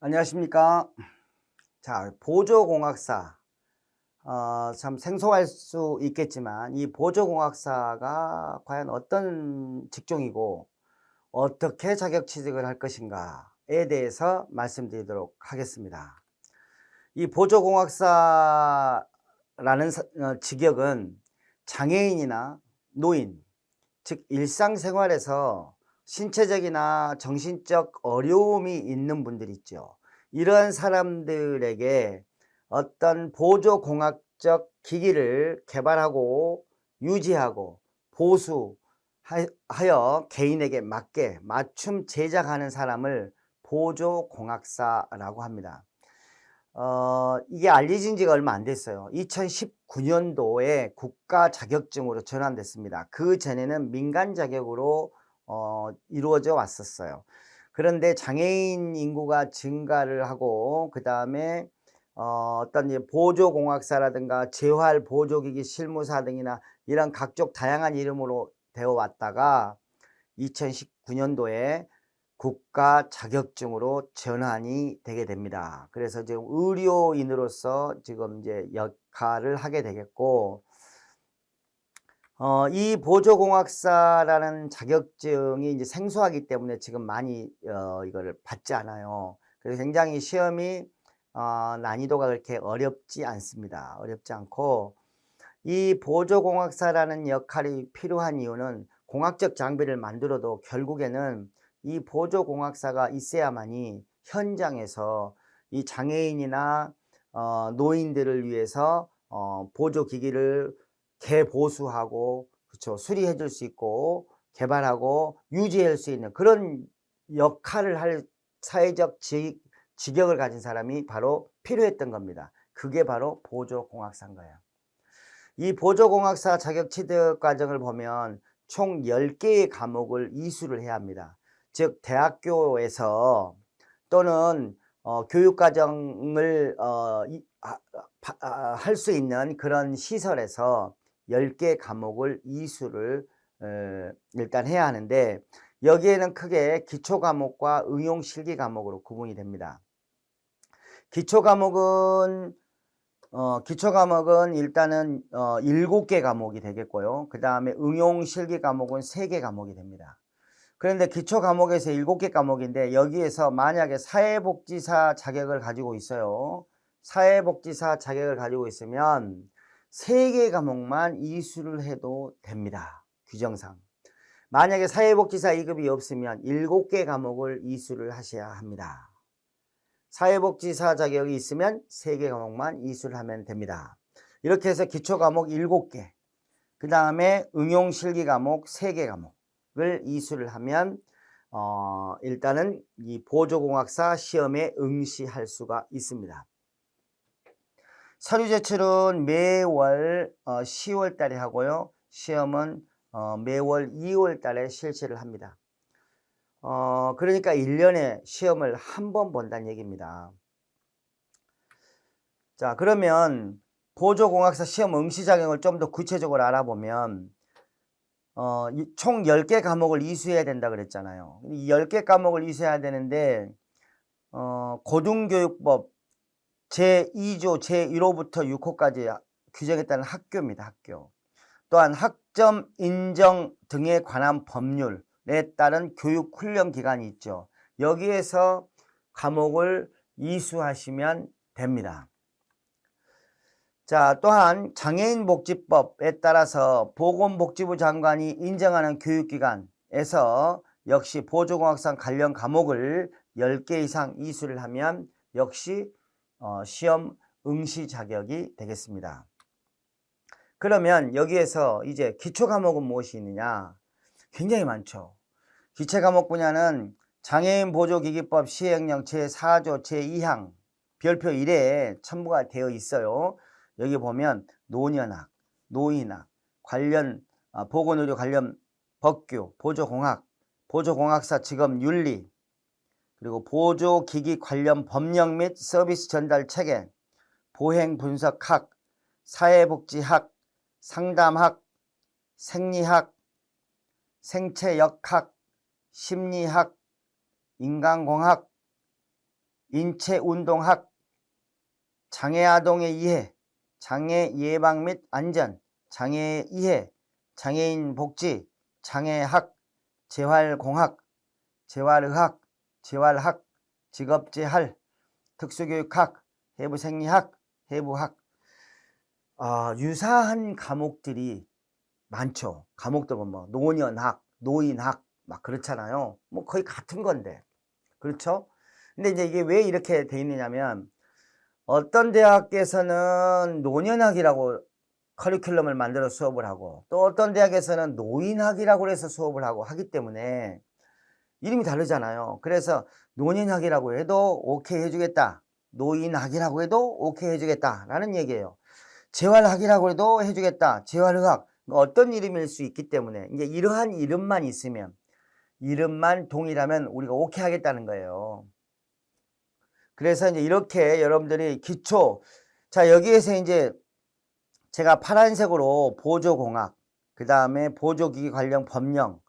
안녕하십니까. 자, 보조공학사. 참 생소할 수 있겠지만, 이 보조공학사가 과연 어떤 직종이고, 어떻게 자격 취득을 할 것인가에 대해서 말씀드리도록 하겠습니다. 이 보조공학사라는 직역은 장애인이나 노인, 즉, 일상생활에서 신체적이나 정신적 어려움이 있는 분들 있죠. 이러한 사람들에게 어떤 보조공학적 기기를 개발하고 유지하고 보수하여 개인에게 맞게 맞춤 제작하는 사람을 보조공학사라고 합니다. 이게 알려진 지가 얼마 안 됐어요. 2019년도에 국가 자격증으로 전환됐습니다. 그 전에는 민간 자격으로 이루어져 왔었어요. 그런데 장애인 인구가 증가를 하고 그다음에 어떤 보조공학사라든가 재활보조기기 실무사 등이나 이런 각종 다양한 이름으로 되어 왔다가 2019년도에 국가 자격증으로 전환이 되게 됩니다. 그래서 지금 의료인으로서 지금 이제 역할을 하게 되겠고, 이 보조공학사라는 자격증이 이제 생소하기 때문에 지금 많이 이거를 받지 않아요. 그래서 굉장히 시험이 난이도가 그렇게 어렵지 않습니다. 어렵지 않고, 이 보조공학사라는 역할이 필요한 이유는 공학적 장비를 만들어도 결국에는 이 보조공학사가 있어야만이 현장에서 이 장애인이나 노인들을 위해서 보조기기를 개보수하고, 그렇죠, 수리해 줄 수 있고 개발하고 유지할 수 있는 그런 역할을 할 사회적 직역을 가진 사람이 바로 필요했던 겁니다. 그게 바로 보조공학사인 거예요. 이 보조공학사 자격 취득 과정을 보면 총 10개의 과목을 이수를 해야 합니다. 즉 대학교에서 또는 교육과정을 할 수 있는 그런 시설에서 10개 과목을 이수를 일단 해야 하는데, 여기에는 크게 기초과목과 응용실기 과목으로 구분이 됩니다. 기초과목은 일단은 7개 과목이 되겠고요. 그 다음에 응용 실기 과목은 3개 과목이 됩니다. 그런데 기초 과목에서 7개 과목인데, 여기에서 만약에 사회복지사 자격을 가지고 있어요. 사회복지사 자격을 가지고 있으면 3개 과목만 이수를 해도 됩니다. 규정상. 만약에 사회복지사 2급이 없으면 7개 과목을 이수를 하셔야 합니다. 사회복지사 자격이 있으면 3개 과목만 이수를 하면 됩니다. 이렇게 해서 기초 과목 7개, 그 다음에 응용 실기 과목 3개 과목을 이수를 하면 일단은 이 보조공학사 시험에 응시할 수가 있습니다. 서류 제출은 매월 10월 달에 하고요. 시험은 매월 2월 달에 실시를 합니다. 그러니까 1년에 시험을 한 번 본다는 얘기입니다. 자, 그러면 보조공학사 시험 응시 자격을 좀 더 구체적으로 알아보면 총 10개 과목을 이수해야 된다 그랬잖아요. 이 10개 과목을 이수해야 되는데 고등교육법 제2조 제1호부터 6호까지 규정했다는 학교입니다. 학교. 또한 학점 인정 등에 관한 법률에 따른 교육 훈련 기간이 있죠. 여기에서 과목을 이수하시면 됩니다. 자, 또한 장애인복지법에 따라서 보건복지부 장관이 인정하는 교육기관에서 역시 보조공학상 관련 과목을 10개 이상 이수를 하면 역시 시험 응시 자격이 되겠습니다. 그러면 여기에서 이제 기초 과목은 무엇이 있느냐? 굉장히 많죠. 기초 과목 분야는 장애인 보조기기법 시행령 제4조 제2항 별표 1에 첨부가 되어 있어요. 여기 보면 노년학, 노인학, 관련 보건의료 관련 법규, 보조공학, 보조공학사 직업윤리, 그리고 보조기기 관련 법령 및 서비스 전달 체계, 보행분석학, 사회복지학, 상담학, 생리학, 생체역학, 심리학, 인간공학, 인체운동학, 장애아동의 이해, 장애 예방 및 안전, 장애 이해, 장애인 복지, 장애학, 재활공학, 재활의학, 재활학, 직업재활, 특수교육학, 해부생리학, 해부학. 유사한 과목들이 많죠. 과목들은 뭐 노년학, 노인학 막 그렇잖아요. 뭐 거의 같은 건데. 그렇죠? 근데 이제 이게 왜 이렇게 돼 있느냐면 어떤 대학에서는 노년학이라고 커리큘럼을 만들어 수업을 하고 또 어떤 대학에서는 노인학이라고 해서 수업을 하고 하기 때문에 이름이 다르잖아요. 그래서 노년학이라고 해도 오케이 해주겠다. 노인학이라고 해도 오케이 해주겠다 라는 얘기예요. 재활학이라고 해도 해주겠다. 재활의학. 어떤 이름일 수 있기 때문에 이제 이러한 이름만 있으면 이름만 동일하면 우리가 오케이 하겠다는 거예요. 그래서 이제 이렇게 여러분들이 기초, 자, 여기에서 이제 제가 파란색으로 보조공학, 그 다음에 보조기기 관련 법령,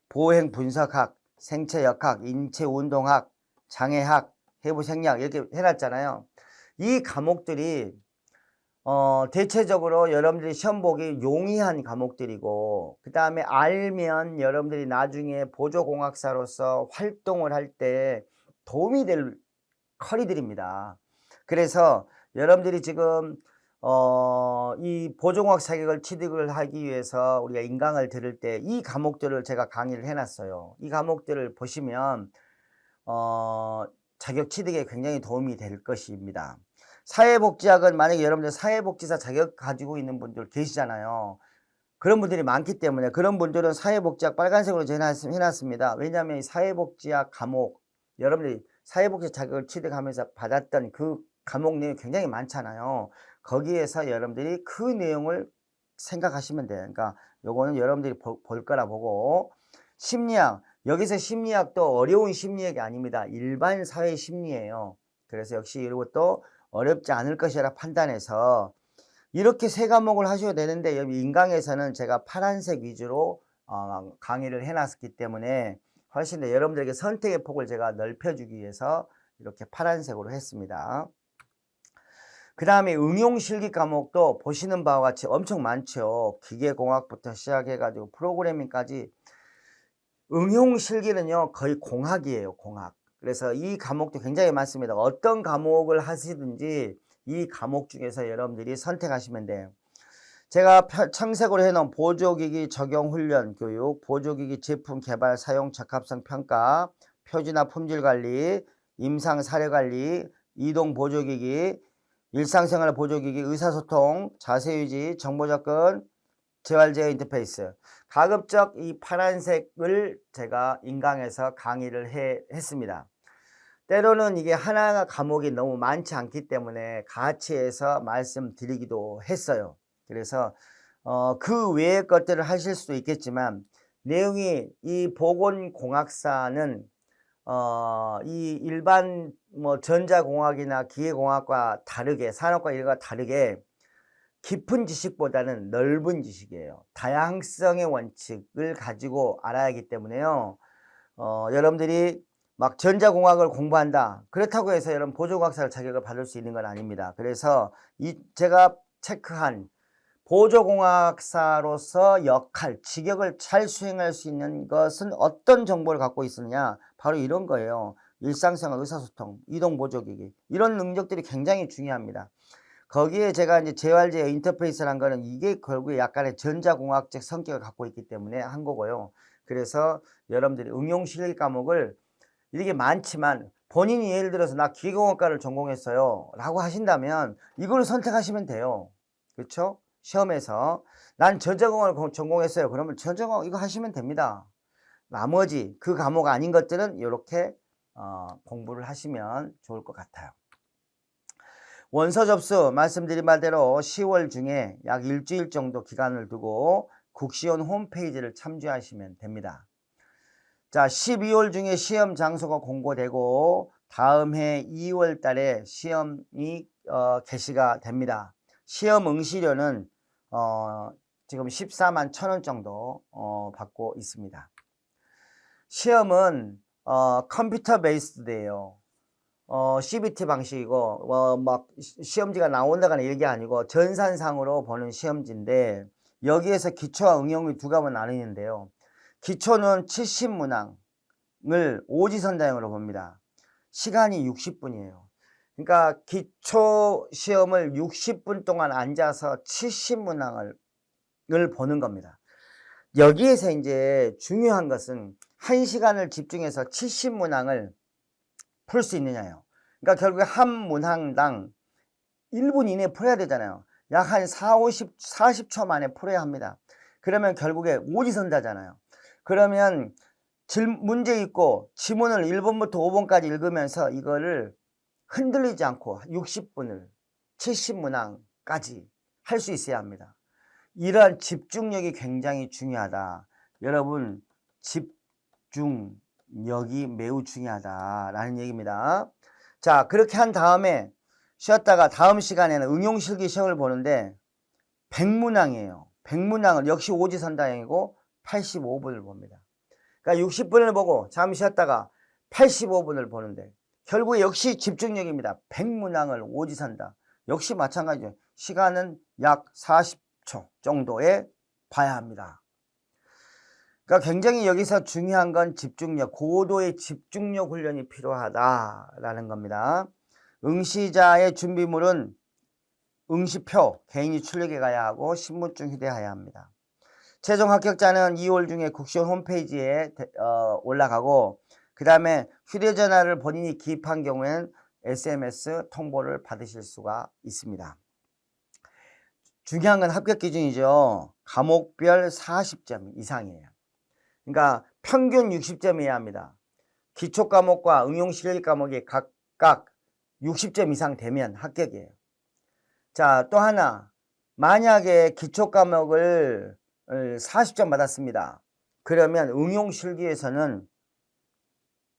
보행 분석학, 생체역학, 인체운동학, 장애학, 해부생리학 이렇게 해놨잖아요. 이 과목들이 대체적으로 여러분들이 시험 보기 용이한 과목들이고 그 다음에 알면 여러분들이 나중에 보조공학사로서 활동을 할 때 도움이 될 커리들입니다. 그래서 여러분들이 지금 이 보조공학 자격을 취득을 하기 위해서 우리가 인강을 들을 때 이 과목들을 제가 강의를 해놨어요. 이 과목들을 보시면 자격 취득에 굉장히 도움이 될 것입니다. 사회복지학은 만약에 여러분들 사회복지사 자격 가지고 있는 분들 계시잖아요. 그런 분들이 많기 때문에 그런 분들은 사회복지학 빨간색으로 해놨습니다. 왜냐하면 이 사회복지학 과목 여러분들이 사회복지 자격을 취득하면서 받았던 그 과목 내용이 굉장히 많잖아요. 거기에서 여러분들이 그 내용을 생각하시면 돼요. 그러니까 요거는 여러분들이 볼 거라 보고 심리학 여기서 심리학도 어려운 심리학이 아닙니다. 일반 사회 심리예요. 그래서 역시 이것도 어렵지 않을 것이라 판단해서 이렇게 세 과목을 하셔야 되는데 여기 인강에서는 제가 파란색 위주로 강의를 해놨기 때문에 훨씬 더 여러분들에게 선택의 폭을 제가 넓혀주기 위해서 이렇게 파란색으로 했습니다. 그 다음에 응용실기 과목도 보시는 바와 같이 엄청 많죠. 기계공학부터 시작해가지고 프로그래밍까지. 응용실기는요 거의 공학이에요. 공학. 그래서 이 과목도 굉장히 많습니다. 어떤 과목을 하시든지 이 과목 중에서 여러분들이 선택하시면 돼요. 제가 청색으로 해놓은 보조기기 적용훈련 교육, 보조기기 제품 개발 사용 적합성 평가, 표준화 품질관리, 임상사례관리, 이동보조기기, 일상생활 보조기기, 의사소통, 자세유지, 정보접근, 재활제어 인터페이스. 가급적 이 파란색을 제가 인강에서 강의를 했습니다. 때로는 이게 하나 과목이 너무 많지 않기 때문에 같이 해서 말씀드리기도 했어요. 그래서 그 외의 것들을 하실 수도 있겠지만 내용이 이 보건공학사는 이 일반 뭐 전자공학이나 기계공학과 다르게 산업과 이런 다르게 깊은 지식보다는 넓은 지식이에요. 다양성의 원칙을 가지고 알아야 하기 때문에요. 여러분들이 막 전자공학을 공부한다. 그렇다고 해서 여러분 보조공학사 자격을 받을 수 있는 건 아닙니다. 그래서 제가 체크한 보조공학사로서 역할, 직역을 잘 수행할 수 있는 것은 어떤 정보를 갖고 있느냐? 바로 이런 거예요. 일상생활 의사소통, 이동보조기기 이런 능력들이 굉장히 중요합니다. 거기에 제가 이제 재활제어 인터페이스라는 거는 이게 결국에 약간의 전자공학적 성격을 갖고 있기 때문에 한 거고요. 그래서 여러분들이 응용실기 과목을 이렇게 많지만 본인이 예를 들어서 나 기계공학과를 전공했어요 라고 하신다면 이걸 선택하시면 돼요. 그렇죠? 시험에서 난 전자공학을 전공했어요. 그러면 전자공학 이거 하시면 됩니다. 나머지 그 과목 아닌 것들은 이렇게 공부를 하시면 좋을 것 같아요. 원서 접수 말씀드린 바대로 10월 중에 약 일주일 정도 기간을 두고 국시원 홈페이지를 참조하시면 됩니다. 자, 12월 중에 시험 장소가 공고되고 다음 해 2월 달에 시험이 개시가 됩니다. 시험 응시료는 지금 14만 1,000원 정도 받고 있습니다. 시험은 컴퓨터 베이스드예요. CBT 방식이고 막 시험지가 나온다거나 이게 아니고 전산상으로 보는 시험지인데 여기에서 기초와 응용이 두 가지로 나뉘는데요. 기초는 70문항을 오지선다형으로 봅니다. 시간이 60분이에요. 그러니까 기초 시험을 60분 동안 앉아서 70문항을 보는 겁니다. 여기에서 이제 중요한 것은 1시간을 집중해서 70문항을 풀 수 있느냐요. 그러니까 결국에 한 문항당 1분 이내에 풀어야 되잖아요. 약 한 40초 만에 풀어야 합니다. 그러면 결국에 오지선다잖아요. 그러면 문제 있고 지문을 1번부터 5번까지 읽으면서 이거를 흔들리지 않고 60분을 70문항까지 할 수 있어야 합니다. 이러한 집중력이 굉장히 중요하다. 여러분, 집중력이 매우 중요하다라는 얘기입니다. 자, 그렇게 한 다음에 쉬었다가 다음 시간에는 응용실기 시험을 보는데 100문항이에요. 100문항을 역시 오지선다형이고 85분을 봅니다. 그러니까 60분을 보고 잠시 쉬었다가 85분을 보는데 결국에 역시 집중력입니다. 100문항을 오지선다. 역시 마찬가지죠. 시간은 약 40초 정도에 봐야 합니다. 그러니까 굉장히 여기서 중요한 건 집중력, 고도의 집중력 훈련이 필요하다라는 겁니다. 응시자의 준비물은 응시표, 개인이 출력해 가야 하고 신분증 휴대해야 합니다. 최종 합격자는 2월 중에 국시원 홈페이지에 올라가고 그 다음에 휴대전화를 본인이 기입한 경우에는 SMS 통보를 받으실 수가 있습니다. 중요한 건 합격 기준이죠. 과목별 40점 이상이에요. 그러니까 평균 60점이어야 합니다. 기초 과목과 응용 실기 과목이 각각 60점 이상 되면 합격이에요. 자, 또 하나, 만약에 기초 과목을 40점 받았습니다. 그러면 응용 실기에서는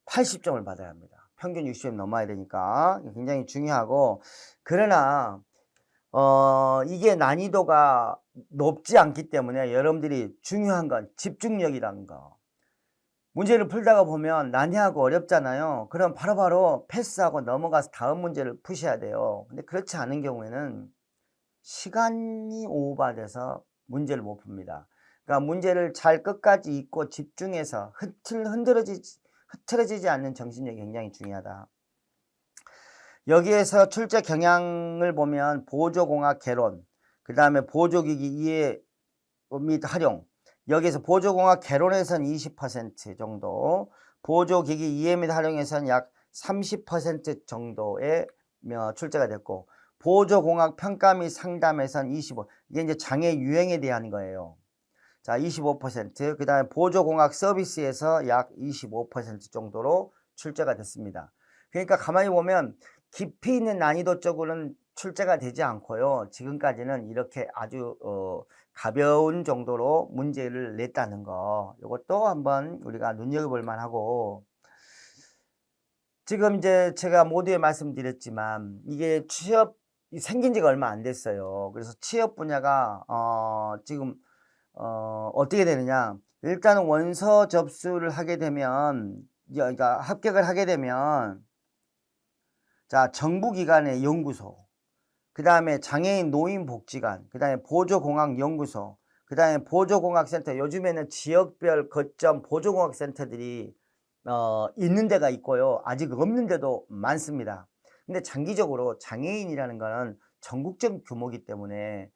80점을 받아야 합니다. 평균 60점 넘어야 되니까 굉장히 중요하고, 그러나 이게 난이도가 높지 않기 때문에 여러분들이 중요한 건 집중력이라는 거. 문제를 풀다가 보면 난해하고 어렵잖아요. 그럼 바로바로 패스하고 넘어가서 다음 문제를 푸셔야 돼요. 근데 그렇지 않은 경우에는 시간이 오버돼서 문제를 못 풉니다. 그러니까 문제를 잘 끝까지 읽고 집중해서 흐트러지지 않는 정신력이 굉장히 중요하다. 여기에서 출제 경향을 보면 보조공학 개론, 그 다음에 보조기기 이해 및 활용, 여기에서 보조공학 개론에서는 20% 정도, 보조기기 이해 및 활용에서는 약 30% 정도의 출제가 됐고, 보조공학 평가 및 상담에서는 25%, 이게 이제 장애 유형에 대한 거예요. 자, 25%, 그 다음에 보조공학 서비스에서 약 25% 정도로 출제가 됐습니다. 그러니까 가만히 보면 깊이 있는 난이도 쪽으로는 출제가 되지 않고요. 지금까지는 이렇게 아주 가벼운 정도로 문제를 냈다는 거, 이것도 한번 우리가 눈여겨볼 만하고, 지금 이제 제가 모두에 말씀드렸지만 이게 취업이 생긴 지가 얼마 안 됐어요. 그래서 취업 분야가 지금 어떻게 되느냐, 일단 원서 접수를 하게 되면, 그러니까 합격을 하게 되면, 자, 정부기관의 연구소, 그 다음에 장애인 노인복지관, 그 다음에 보조공학연구소, 그 다음에 보조공학센터, 요즘에는 지역별 거점 보조공학센터들이 있는 데가 있고요. 아직 없는 데도 많습니다. 근데 장기적으로 장애인이라는 거는 전국적 규모이기 때문에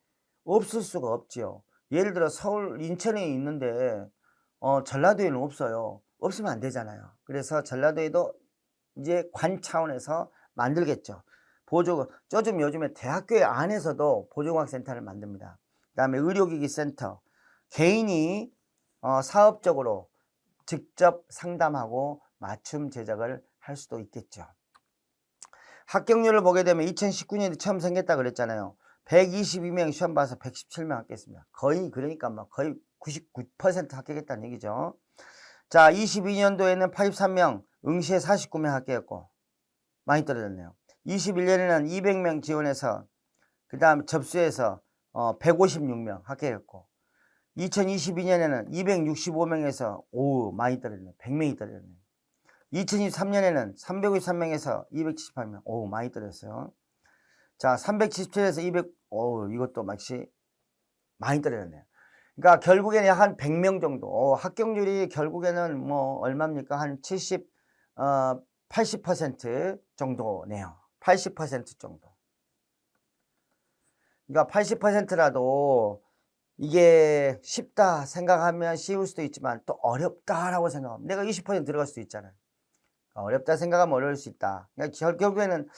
없을 수가 없지요. 예를 들어 서울, 인천에 있는데 전라도에는 없어요. 없으면 안 되잖아요. 그래서 전라도에도 이제 관 차원에서 만들겠죠. 요즘 요즘에 대학교 안에서도 보조공학센터를 만듭니다. 그 다음에 의료기기 센터, 개인이 사업적으로 직접 상담하고 맞춤 제작을 할 수도 있겠죠. 합격률을 보게 되면 2019년에 처음 생겼다 그랬잖아요. 122명 시험 봐서 117명 합격했습니다. 그러니까 거의 99% 합격했다는 얘기죠. 자, 22년도에는 83명, 응시에 49명 합격했고 많이 떨어졌네요. 21년에는 200명 지원해서 그 다음 접수해서 156명 합격했고, 2022년에는 265명에서 많이 떨어졌네요. 100명이 떨어졌네요. 2023년에는 353명에서 278명. 오, 많이 떨어졌어요. 자, 377에서 200, 오, 이것도 역시 많이 떨어졌네요. 그러니까 결국에는 약 한 100명 정도. 합격률이 결국에는 뭐 얼마입니까? 한 80% 정도네요. 80% 정도. 그러니까 80%라도 이게 쉽다 생각하면 쉬울 수도 있지만 또 어렵다라고 생각하면 내가 20% 들어갈 수도 있잖아요. 어렵다 생각하면 어려울 수 있다. 그러니까 결국에는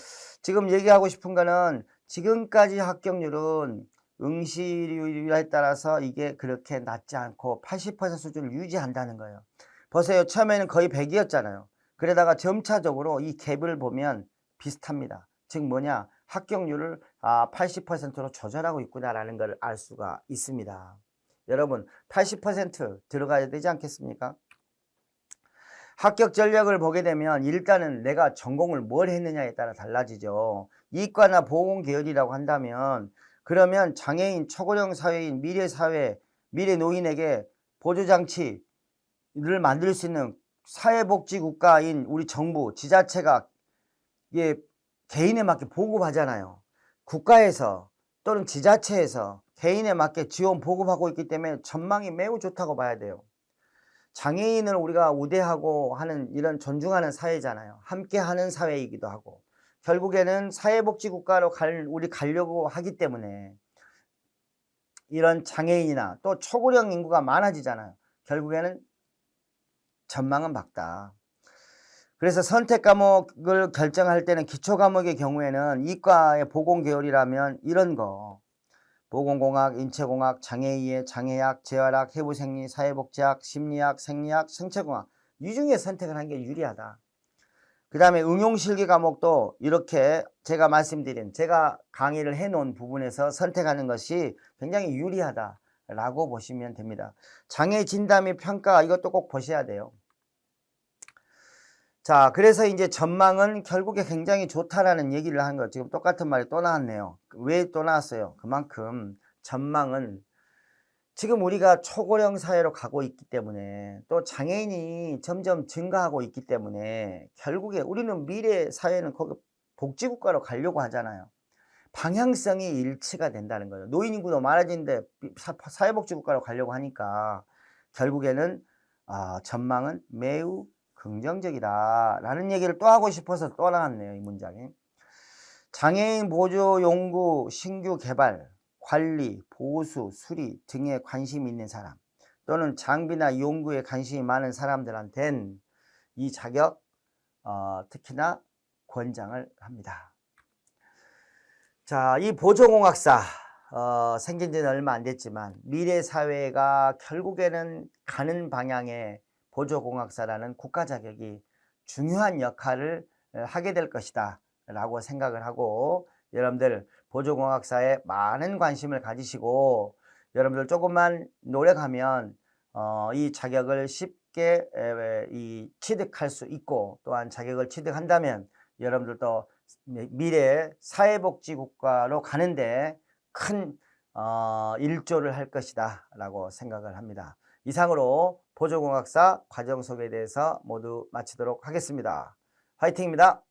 지금 얘기하고 싶은 거는 지금까지 합격률은 응시률에 따라서 이게 그렇게 낮지 않고 80% 수준을 유지한다는 거예요. 보세요. 처음에는 거의 100이었잖아요. 그러다가 점차적으로 이 갭을 보면 비슷합니다. 즉 뭐냐? 합격률을 80%로 조절하고 있구나라는 걸 알 수가 있습니다. 여러분 80% 들어가야 되지 않겠습니까? 합격 전력을 보게 되면 일단은 내가 전공을 뭘 했느냐에 따라 달라지죠. 이과나 보건 계열이라고 한다면 그러면 장애인, 초고령 사회인, 미래사회, 미래노인에게 보조장치를 만들 수 있는 사회복지국가인 우리 정부, 지자체가 개인에 맞게 보급하잖아요. 국가에서 또는 지자체에서 개인에 맞게 지원 보급하고 있기 때문에 전망이 매우 좋다고 봐야 돼요. 장애인을 우리가 우대하고 하는 이런 존중하는 사회잖아요. 함께 하는 사회이기도 하고 결국에는 사회복지국가로 우리 가려고 하기 때문에 이런 장애인이나 또 초고령 인구가 많아지잖아요. 결국에는 전망은 밝다. 그래서 선택 과목을 결정할 때는 기초 과목의 경우에는 이과의 보건 계열이라면 이런 거 보건공학, 인체공학, 장애이해, 장애학, 재활학, 해부생리, 사회복지학, 심리학, 생리학, 생체공학 이 중에 선택을 하는 게 유리하다. 그 다음에 응용실기 과목도 이렇게 제가 말씀드린 제가 강의를 해놓은 부분에서 선택하는 것이 굉장히 유리하다라고 보시면 됩니다. 장애 진단 및 평가 이것도 꼭 보셔야 돼요. 자, 그래서 이제 전망은 결국에 굉장히 좋다라는 얘기를 한 거 지금 똑같은 말이 또 나왔네요. 왜 또 나왔어요? 그만큼 전망은 지금 우리가 초고령 사회로 가고 있기 때문에 또 장애인이 점점 증가하고 있기 때문에 결국에 우리는 미래 사회는 거기 복지국가로 가려고 하잖아요. 방향성이 일치가 된다는 거예요. 노인 인구도 많아지는데 사회복지국가로 가려고 하니까 결국에는 전망은 매우 긍정적이다라는 얘기를 또 하고 싶어서 또 나왔네요. 이 문장이. 장애인 보조 연구, 신규 개발, 관리, 보수, 수리 등에 관심이 있는 사람 또는 장비나 연구에 관심이 많은 사람들한텐 이 자격 특히나 권장을 합니다. 자, 이 보조공학사 생긴 지는 얼마 안 됐지만 미래 사회가 결국에는 가는 방향에 보조공학사라는 국가 자격이 중요한 역할을 하게 될 것이다 라고 생각을 하고 여러분들 보조공학사에 많은 관심을 가지시고 여러분들 조금만 노력하면 이 자격을 쉽게 취득할 수 있고 또한 자격을 취득한다면 여러분들도 미래 사회복지국가로 가는데 큰 일조를 할 것이다 라고 생각을 합니다. 이상으로 보조공학사 과정 소개에 대해서 모두 마치도록 하겠습니다. 화이팅입니다.